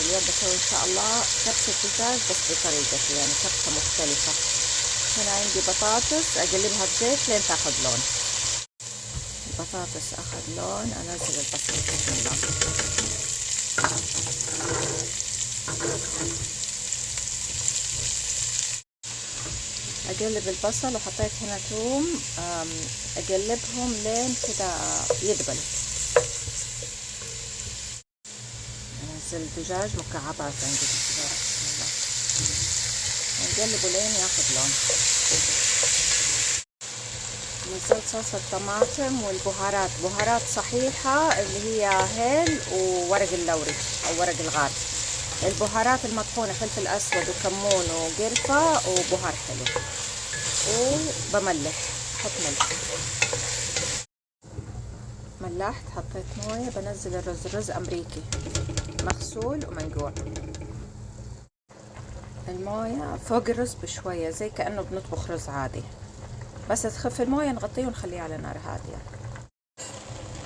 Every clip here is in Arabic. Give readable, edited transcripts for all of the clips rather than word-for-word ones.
اليوم بسوي إن شاء الله كبسة دجاج بس بطريقتي، يعني كبسة مختلفة. هنا عندي بطاطس أقلبها بزيت لين تاخد لون. البطاطس أخذ لون، أنزل البصل. بسم الله. أقلب البصل وحطيت هنا ثوم، أقلبهم لين كده يدبلوا. أنزل الدجاج مكعبات، عندي الدجاج. بسم الله. ونقلبه لين ياخد لون. نزلت صوص الطماطم والبهارات، بهارات صحيحة اللي هي هيل وورق اللوري أو ورق الغار. البهارات المطحونة فلفل أسود وكمون وقرفة وبهار حلو. وبملح، أحط ملح. ملحت، حطيت موية، بنزل الرز. الرز أمريكي مغسول ومنقوع. الموية فوق الرز بشوية زي كأنه بنطبخ رز عادي، بس تخف الموية نغطيه ونخليه على نار هادية.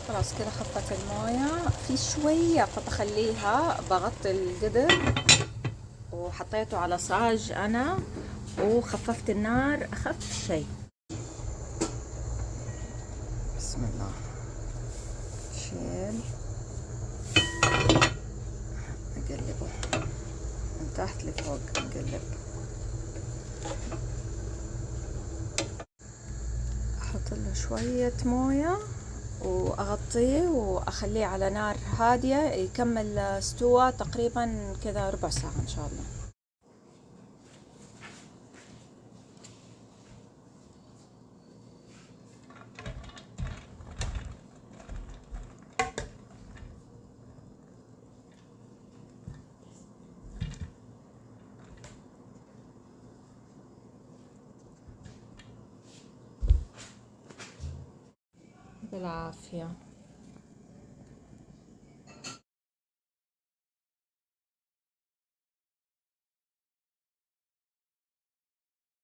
خلاص كده خفت الموية في شوية، فبخليها بغطي القدر وحطيته على صاج أنا، وخففت النار أخف شيء. بسم الله. شيل، أقلبه من تحت لفوق، نقلب. أحط له شوية موية وأغطيه وأخليه على نار هادية يكمل استوى تقريبا كذا ربع ساعة إن شاء الله. بالعافية.